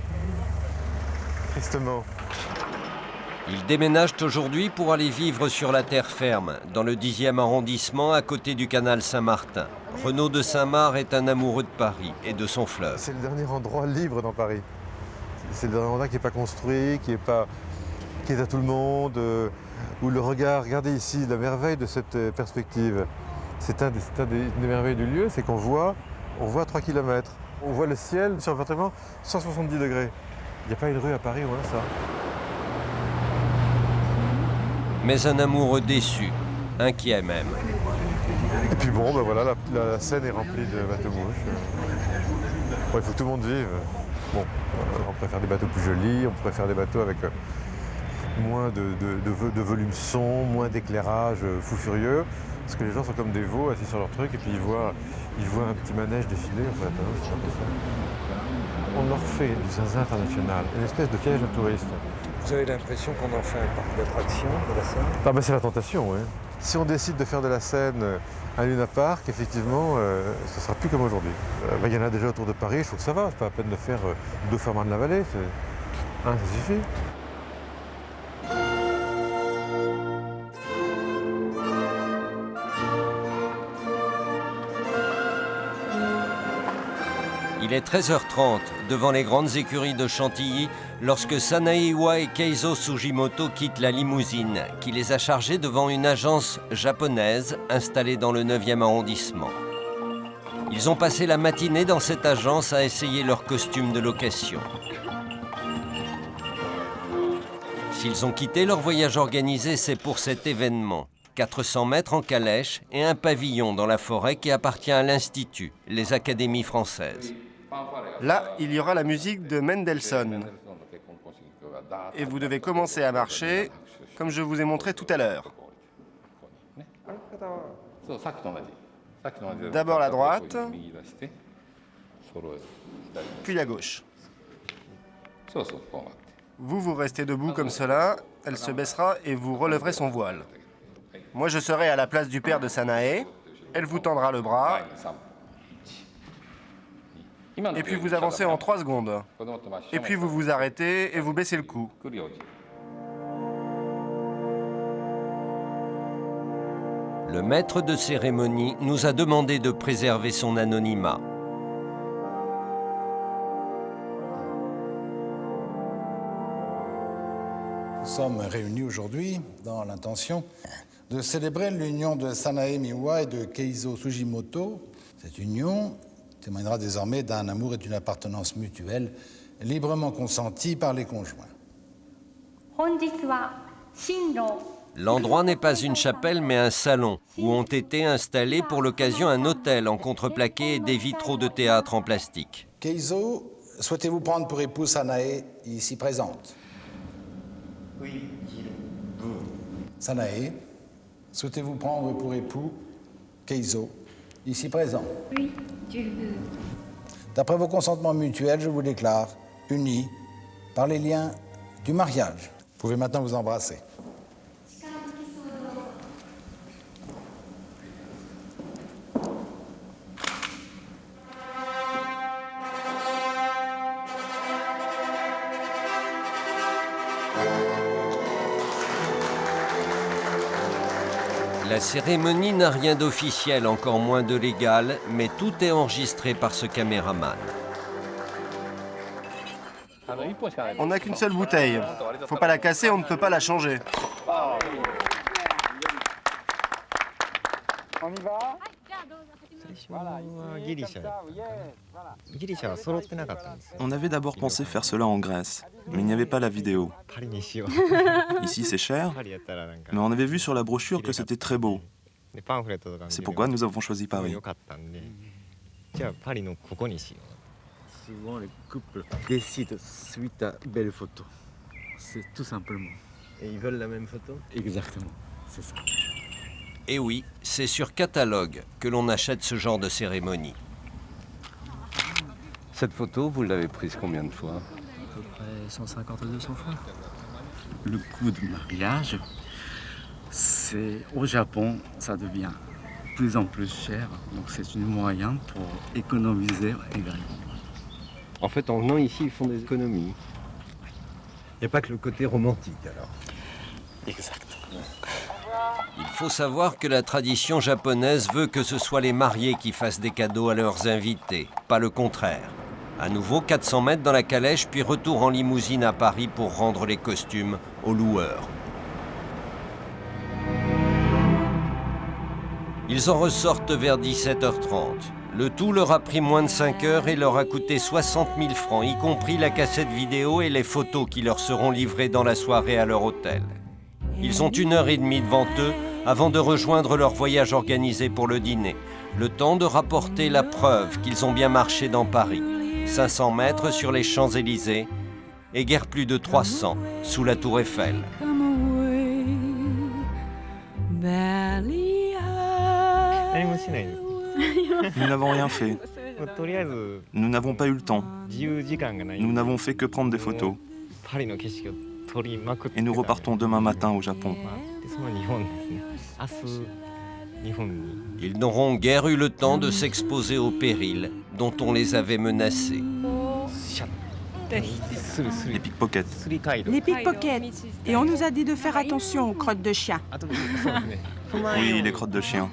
Tristement. Ils déménagent aujourd'hui pour aller vivre sur la terre ferme, dans le 10e arrondissement, à côté du canal Saint-Martin. Renaud de Saint-Marc est un amoureux de Paris et de son fleuve. C'est le dernier endroit libre dans Paris. C'est le dernier endroit qui n'est pas construit, qui est à tout le monde, où le regard, regardez ici, la merveille de cette perspective. C'est une des merveilles du lieu, c'est qu'on voit à 3 km. On voit le ciel sur pratiquement 170 degrés. Il n'y a pas une rue à Paris où on a ça. Mais un amoureux déçu, inquiet même. Et puis bon, ben voilà, la Seine est remplie de bateaux-mouches. Bon, il faut que tout le monde vive. Bon, on pourrait faire des bateaux plus jolis, on pourrait faire des bateaux avec moins de volume son, moins d'éclairage fou furieux. Parce que les gens sont comme des veaux assis sur leur truc et puis ils voient un petit manège défiler. En fait, hein, c'est un peu ça. On leur fait du zinzin international, une espèce de piège de touristes. Vous avez l'impression qu'on en fait un parc d'attractions de la Seine? Ah ben c'est la tentation, oui. Si on décide de faire de la Seine un Luna Park, effectivement, ce ne sera plus comme aujourd'hui. Il y en a déjà autour de Paris, je trouve que ça va. C'est pas la peine de faire 2 formats de la vallée. Ça suffit. Il est 13h30, devant les grandes écuries de Chantilly, lorsque Sanae Iwa et Keizo Sugimoto quittent la limousine qui les a chargés devant une agence japonaise installée dans le 9e arrondissement. Ils ont passé la matinée dans cette agence à essayer leurs costumes de location. S'ils ont quitté leur voyage organisé, c'est pour cet événement. 400 mètres en calèche et un pavillon dans la forêt qui appartient à l'Institut, les académies françaises. Là, il y aura la musique de Mendelssohn. Et vous devez commencer à marcher, comme je vous ai montré tout à l'heure. D'abord la droite, puis la gauche. Vous restez debout comme cela, elle se baissera et vous relèverez son voile. Moi, je serai à la place du père de Sanae, elle vous tendra le bras, et puis vous avancez en 3 secondes. Et puis vous vous arrêtez et vous baissez le cou. Le maître de cérémonie nous a demandé de préserver son anonymat. Nous sommes réunis aujourd'hui dans l'intention de célébrer l'union de Sanae Miwa et de Keizo Sugimoto. Cette union témoignera désormais d'un amour et d'une appartenance mutuelle librement consentis par les conjoints. L'endroit n'est pas une chapelle mais un salon où ont été installés pour l'occasion un autel en contreplaqué et des vitraux de théâtre en plastique. Keizo, souhaitez-vous prendre pour épouse Sanae ici présente? Oui, Sanae, souhaitez-vous prendre pour époux Keizo ici présent? Oui, je veux. D'après vos consentements mutuels, je vous déclare unis par les liens du mariage. Vous pouvez maintenant vous embrasser. La cérémonie n'a rien d'officiel, encore moins de légal, mais tout est enregistré par ce caméraman. On n'a qu'une seule bouteille. Faut pas la casser, on ne peut pas la changer. On y va? On avait d'abord pensé faire cela en Grèce, mais il n'y avait pas la vidéo. Ici c'est cher, mais on avait vu sur la brochure que c'était très beau. C'est pourquoi nous avons choisi Paris. Souvent les couples décident suite à belles photos. C'est tout simplement. Et ils veulent la même photo? Exactement, c'est ça. Et oui, c'est sur catalogue que l'on achète ce genre de cérémonie. Cette photo, vous l'avez prise combien de fois? À peu près 150 à 200 fois. Le coût de mariage, c'est au Japon, ça devient de plus en plus cher. Donc c'est un moyen pour économiser également. En fait, en venant ici, ils font des économies. Il n'y a pas que le côté romantique, alors. Exactement. Il faut savoir que la tradition japonaise veut que ce soit les mariés qui fassent des cadeaux à leurs invités, pas le contraire. À nouveau 400 mètres dans la calèche, puis retour en limousine à Paris pour rendre les costumes aux loueurs. Ils en ressortent vers 17h30. Le tout leur a pris moins de 5 heures et leur a coûté 60 000 francs, y compris la cassette vidéo et les photos qui leur seront livrées dans la soirée à leur hôtel. Ils ont 1h30 devant eux avant de rejoindre leur voyage organisé pour le dîner. Le temps de rapporter la preuve qu'ils ont bien marché dans Paris. 500 mètres sur les Champs-Élysées et guère plus de 300 sous la Tour Eiffel. Nous n'avons rien fait. Nous n'avons pas eu le temps. Nous n'avons fait que prendre des photos. Et nous repartons demain matin au Japon. Ils n'auront guère eu le temps de s'exposer au péril dont on les avait menacés. Les pickpockets. Les pickpockets. Et on nous a dit de faire attention aux crottes de chien. Oui, les crottes de chien.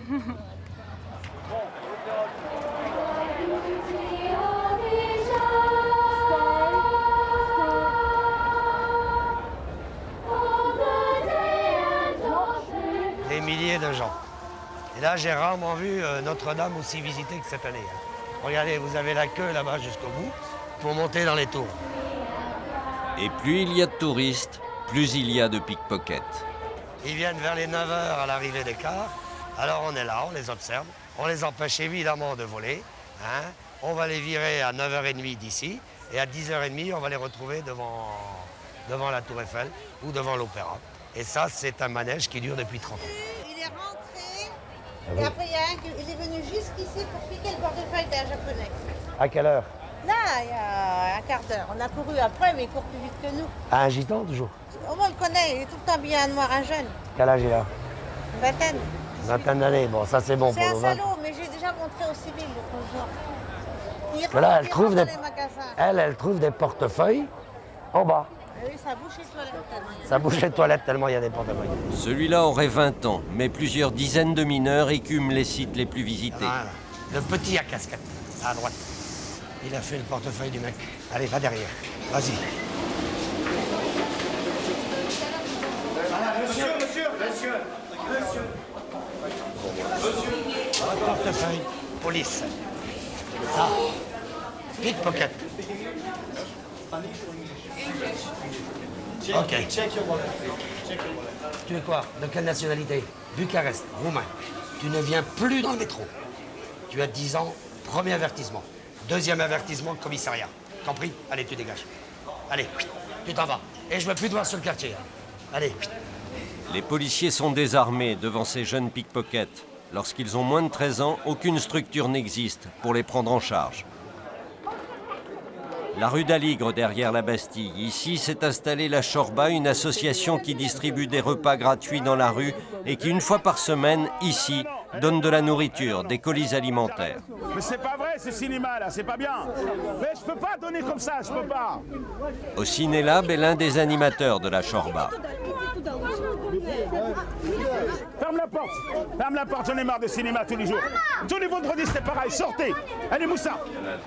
milliers de gens. Et là, j'ai rarement vu Notre-Dame aussi visitée que cette année. Regardez, vous avez la queue là-bas jusqu'au bout pour monter dans les tours. Et plus il y a de touristes, plus il y a de pickpockets. Ils viennent vers les 9 h à l'arrivée des cars. Alors on est là, on les observe. On les empêche évidemment de voler. Hein. On va les virer à 9 h 30 d'ici. Et à 10 h 30, on va les retrouver devant la Tour Eiffel ou devant l'Opéra. Et ça, c'est un manège qui dure depuis 30 ans. Il est rentré, et après il est venu jusqu'ici pour piquer le portefeuille d'un Japonais. À quelle heure? Là, il y a un quart d'heure. On a couru après, mais il court plus vite que nous. Un gitan, toujours? Au moins, on le connaît, il est tout le temps bien en noir, un jeune. Quel âge il a? Une vingtaine. Une vingtaine d'années, bon, ça c'est bon pour nous. C'est un salaud, mais j'ai déjà montré au civil l'autre jour. Parce que là, elle trouve des portefeuilles en bas. Oui, ça bouche les toilettes tellement. Ça bouche les toilettes tellement il y a des portefeuilles. Celui-là aurait 20 ans, mais plusieurs dizaines de mineurs écument les sites les plus visités. Voilà. Le petit à casquette, à droite. Il a fait le portefeuille du mec. Allez, va derrière. Vas-y. Monsieur. Portefeuille, police. Ah, pickpocket. Ok. Tu es quoi? De quelle nationalité? Bucarest, roumain. Tu ne viens plus dans le métro. Tu as 10 ans, premier avertissement. Deuxième avertissement, commissariat. Compris? Allez, tu dégages. Allez, tu t'en vas. Et je veux plus te voir sur le quartier. Allez. Les policiers sont désarmés devant ces jeunes pickpockets. Lorsqu'ils ont moins de 13 ans, aucune structure n'existe pour les prendre en charge. La rue d'Aligre, derrière la Bastille. Ici s'est installée la Chorba, une association qui distribue des repas gratuits dans la rue et qui, une fois par semaine, ici, donne de la nourriture, des colis alimentaires. Mais c'est pas vrai, ce cinéma-là, c'est pas bien. Mais je peux pas donner comme ça, je peux pas. Au Cinélab est l'un des animateurs de la Chorba. Ferme la porte, j'en ai marre de cinéma tous les jours. Tous les vendredis, c'est pareil, sortez. Allez, Moussa.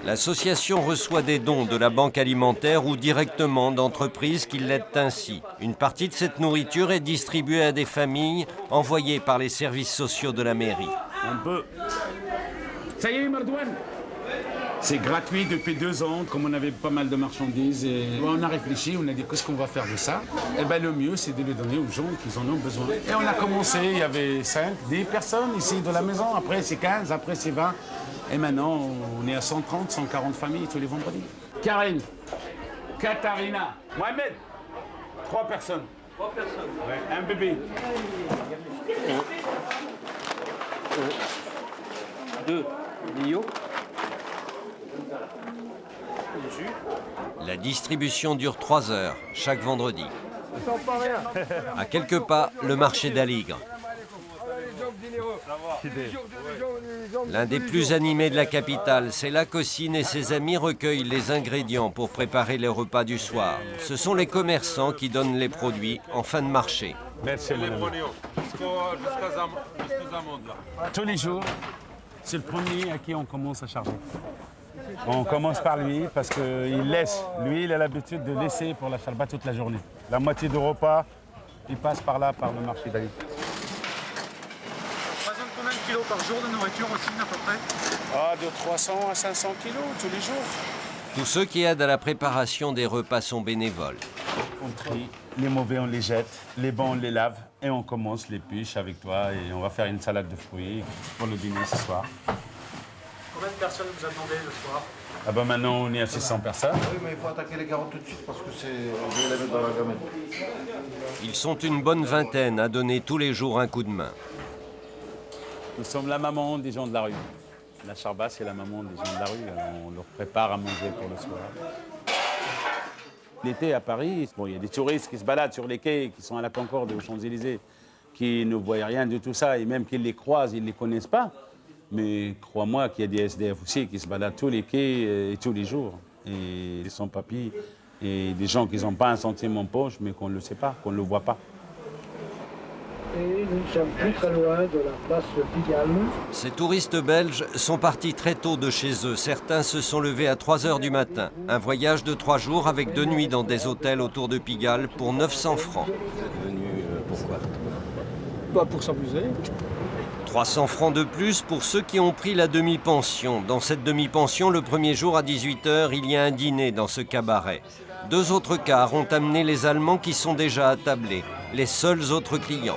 L'association reçoit des dons de la banque alimentaire ou directement d'entreprises qui l'aident ainsi. Une partie de cette nourriture est distribuée à des familles envoyées par les services sociaux de la mairie. On peut. Ça y est, Mardouane. C'est gratuit depuis 2 ans, comme on avait pas mal de marchandises. Et on a réfléchi, on a dit qu'est-ce qu'on va faire de ça? Eh bien, le mieux, c'est de le donner aux gens qui en ont besoin. Et on a commencé, il y avait 5, 10 personnes ici dans la maison. Après, c'est 15, après, c'est 20. Et maintenant, on est à 130, 140 familles tous les vendredis. Karine, Katharina, Mohamed, 3 personnes. 3 personnes? Ouais, un bébé. 2, Lio. La distribution dure 3 heures, chaque vendredi. À quelques pas, le marché d'Aligre. L'un des plus animés de la capitale, c'est là qu'Ossine et ses amis recueillent les ingrédients pour préparer les repas du soir. Ce sont les commerçants qui donnent les produits en fin de marché. Merci, tous les jours, c'est le premier à qui on commence à charger. On commence par lui parce qu'il laisse. Lui, il a l'habitude de laisser pour la charba toute la journée. La moitié du repas, il passe par là, par le marché d'Ali. Combien de kilos par jour de nourriture aussi, à peu près? De 300 à 500 kilos tous les jours. Tous ceux qui aident à la préparation des repas sont bénévoles. On trie, les mauvais on les jette, les bons on les lave et on commence les piches avec toi et on va faire une salade de fruits pour le dîner ce soir. Combien de personnes vous attendez le soir? Ah ben maintenant on est à 600 personnes. Oui, mais il faut attaquer les carottes tout de suite parce que je vais les mettre dans la gamelle. Ils sont une bonne vingtaine à donner tous les jours un coup de main. Nous sommes la maman des gens de la rue. La charba, c'est la maman des gens de la rue. On leur prépare à manger pour le soir. L'été à Paris, bon, il y a des touristes qui se baladent sur les quais, qui sont à la Concorde, aux Champs-Élysées, qui ne voient rien de tout ça. Et même qu'ils les croisent, ils ne les connaissent pas. Mais crois-moi qu'il y a des SDF aussi qui se baladent tous les quais et tous les jours. Et des sans-papiers et des gens qui n'ont pas un centime en poche, mais qu'on ne le sait pas, qu'on ne le voit pas. Et nous ne sommes plus très loin de la place Pigalle. Ces touristes belges sont partis très tôt de chez eux. Certains se sont levés à 3 h du matin. Un voyage de 3 jours avec 2 nuits dans des hôtels autour de Pigalle pour 900 francs. Vous êtes venu pourquoi? quoi pour s'amuser. 300 francs de plus pour ceux qui ont pris la demi-pension. Dans cette demi-pension, le premier jour à 18 h, il y a un dîner dans ce cabaret. 2 autres cars ont amené les Allemands qui sont déjà attablés, les seuls autres clients.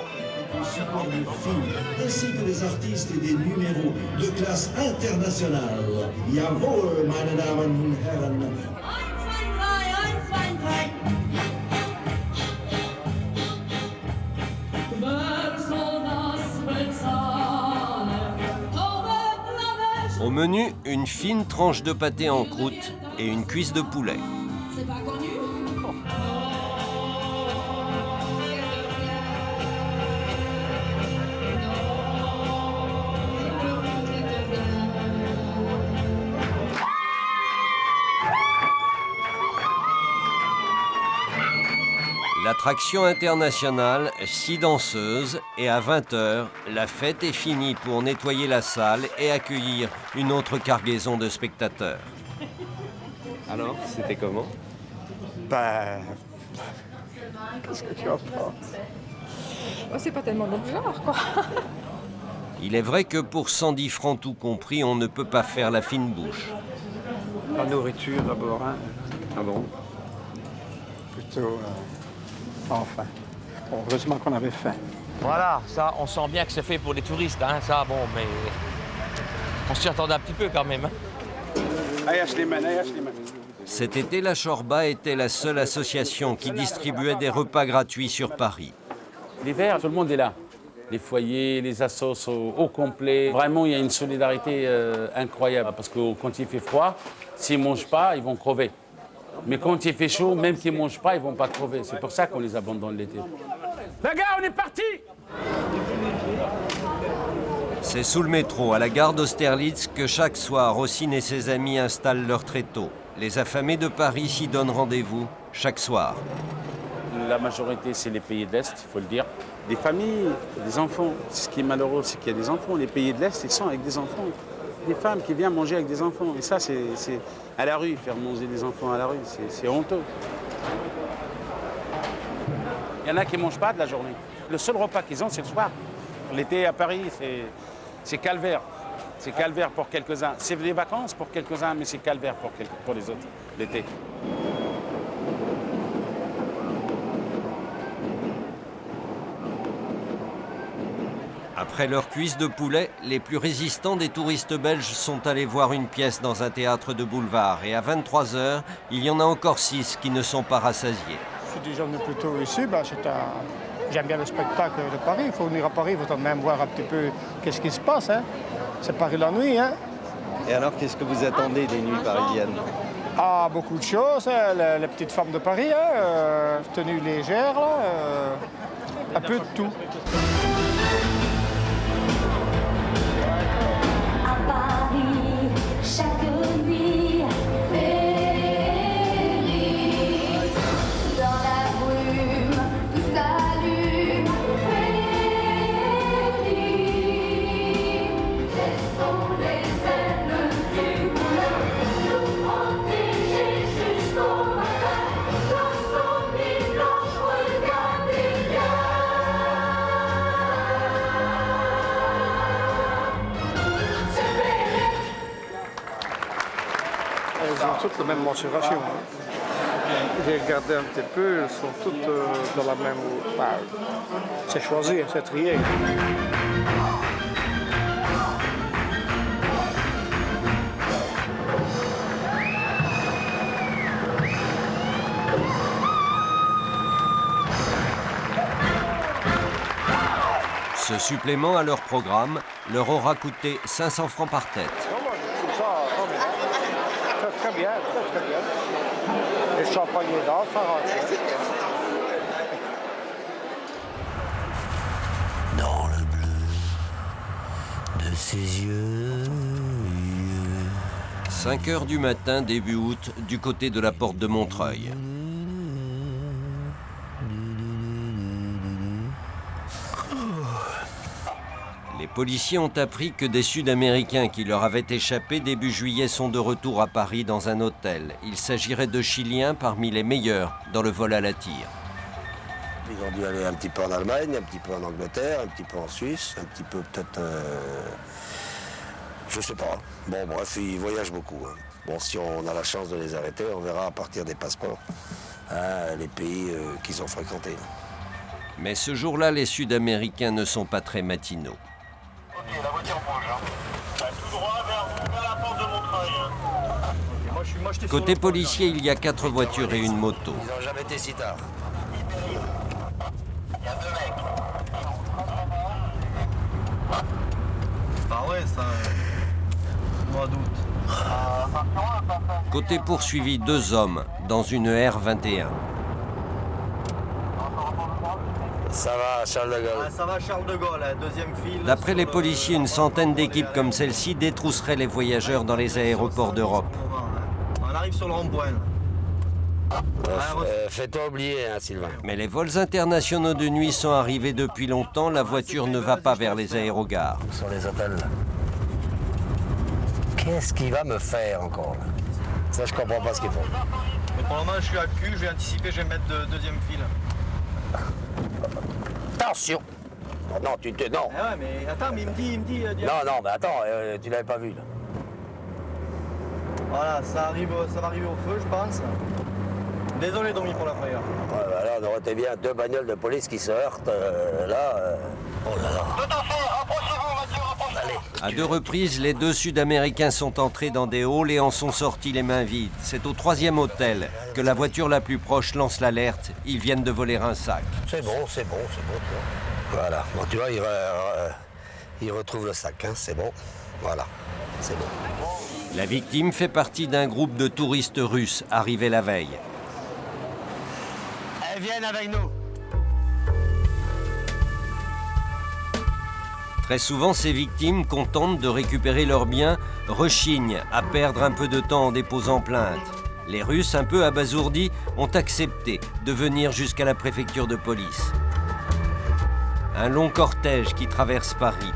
En support de films, ainsi que des artistes et des numéros de classe internationale. Jawohl, meine Damen und Herren. Au menu, une fine tranche de pâté en croûte et une cuisse de poulet. C'est pas connu? L'attraction internationale, 6 danseuses, et à 20 h, la fête est finie pour nettoyer la salle et accueillir une autre cargaison de spectateurs. Alors, c'était comment? Qu'est-ce que tu en penses? Oh, c'est pas tellement notre genre, quoi. Il est vrai que pour 110 francs tout compris, on ne peut pas faire la fine bouche. La nourriture d'abord, hein? Ah bon? Plutôt... Enfin, heureusement qu'on avait faim. Voilà, ça, on sent bien que c'est fait pour les touristes, hein, ça, bon, mais on s'y attendait un petit peu quand même. Cet été, la Chorba était la seule association qui distribuait des repas gratuits sur Paris. L'hiver, tout le monde est là. Les foyers, les assos au complet. Vraiment, il y a une solidarité incroyable, parce que quand il fait froid, s'ils ne mangent pas, ils vont crever. Mais quand il fait chaud, même s'ils ne mangent pas, ils ne vont pas crever. C'est pour ça qu'on les abandonne l'été. Les gars, on est parti! C'est sous le métro, à la gare d'Austerlitz, que chaque soir, Rossini et ses amis installent leur tréteau. Les affamés de Paris s'y donnent rendez-vous chaque soir. La majorité, c'est les pays de l'Est, il faut le dire. Des familles, des enfants. Ce qui est malheureux, c'est qu'il y a des enfants. Les pays de l'Est, ils sont avec des enfants. Des femmes qui viennent manger avec des enfants. Et ça, c'est à la rue, faire manger des enfants à la rue, c'est honteux. Il y en a qui ne mangent pas de la journée. Le seul repas qu'ils ont, c'est le soir. L'été à Paris, c'est calvaire. C'est calvaire pour quelques-uns. C'est des vacances pour quelques-uns, mais c'est calvaire pour les autres, l'été. Après leur cuisse de poulet, les plus résistants des touristes belges sont allés voir une pièce dans un théâtre de boulevard. Et à 23 h, il y en a encore 6 qui ne sont pas rassasiés. Je suis déjà venu plus tôt ici. J'aime bien le spectacle de Paris. Il faut venir à Paris, il faut même voir un petit peu qu'est-ce qui se passe. Hein. C'est Paris la nuit. Hein. Et alors, qu'est-ce que vous attendez des nuits parisiennes? Ah, beaucoup de choses. Hein. Les petites femmes de Paris, hein. Tenues légères, là, un peu de tout. Chaque nuit, féerie, dans la brume, tout s'allume, féerie, laissons les ailes du boulot, nous protéger jusqu'au matin, dans son nuit blanche, regardez bien. Elles ont toutes la même mensuration. Hein. J'ai regardé un petit peu, elles sont toutes dans la même... c'est choisi, c'est trié. Ce supplément à leur programme leur aura coûté 500 francs par tête. Très bien, très bien. Les champagne d'or, ça rentre. Dans le bleu de ses yeux. 5 h du matin, début août, du côté de la porte de Montreuil. Les policiers ont appris que des Sud-Américains qui leur avaient échappé début juillet sont de retour à Paris dans un hôtel. Il s'agirait de Chiliens parmi les meilleurs dans le vol à la tire. Ils ont dû aller un petit peu en Allemagne, un petit peu en Angleterre, un petit peu en Suisse, un petit peu peut-être... je sais pas. Bon, bref, ils voyagent beaucoup. Hein. Bon, si on a la chance de les arrêter, on verra à partir des passeports les pays qu'ils ont fréquentés. Mais ce jour-là, les Sud-Américains ne sont pas très matinaux. Ok, la voiture bouge. Hein. Tout droit vers la porte de Montreuil. Hein. Côté policier, il y a 4 voitures et une moto. Ils n'ont jamais été si tard. Il y a 2 mecs. Bah ouais, ça... mois d'août. Côté poursuivi, 2 hommes dans une R21. Ça va, Charles de Gaulle. Ah, ça va, Charles de Gaulle, hein, deuxième file. D'après les policiers, une centaine d'équipes comme celle-ci détrousseraient les voyageurs dans les aéroports d'Europe. On arrive sur le rond-point. Fais-toi oublier, hein, Sylvain. Mais les vols internationaux de nuit sont arrivés depuis longtemps. La voiture ne va pas vers les aérogares. Sur les hôtels. Qu'est-ce qu'il va me faire encore là? Ça, je comprends pas ce qu'ils font. Mais pour le moment, je suis à cul, je vais anticiper, je vais mettre deuxième file. Attention! Oh, non, tu te... Non! Ah ouais, mais attends, mais il me dit... Non, mais attends, tu l'avais pas vu, là. Voilà, ça va arriver au feu, je pense. Désolé, Domi, pour la frayeur. Ouais, bah là, on aurait été bien 2 bagnoles de police qui se heurtent, Oh là là! Tout à fait, rapprochez-vous, Mathieu, rapprochez-vous. À 2 reprises, les 2 Sud-Américains sont entrés dans des halls et en sont sortis les mains vides. C'est au 3e hôtel que la voiture la plus proche lance l'alerte. Ils viennent de voler un sac. C'est bon, tu vois. Voilà, bon, tu vois, il retrouve le sac, hein, c'est bon. Voilà, c'est bon. La victime fait partie d'un groupe de touristes russes arrivés la veille. Elles viennent avec nous. Très souvent, ces victimes, contentes de récupérer leurs biens, rechignent à perdre un peu de temps en déposant plainte. Les Russes, un peu abasourdis, ont accepté de venir jusqu'à la préfecture de police. Un long cortège qui traverse Paris.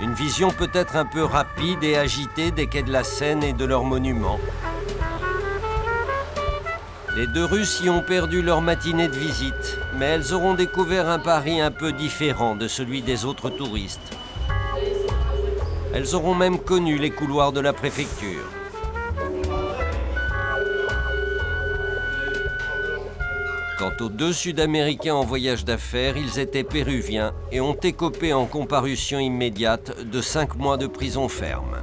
Une vision peut-être un peu rapide et agitée des quais de la Seine et de leurs monuments. Les 2 Russes y ont perdu leur matinée de visite, mais elles auront découvert un Paris un peu différent de celui des autres touristes. Elles auront même connu les couloirs de la préfecture. Quant aux 2 Sud-Américains en voyage d'affaires, ils étaient péruviens et ont écopé en comparution immédiate de 5 mois de prison ferme.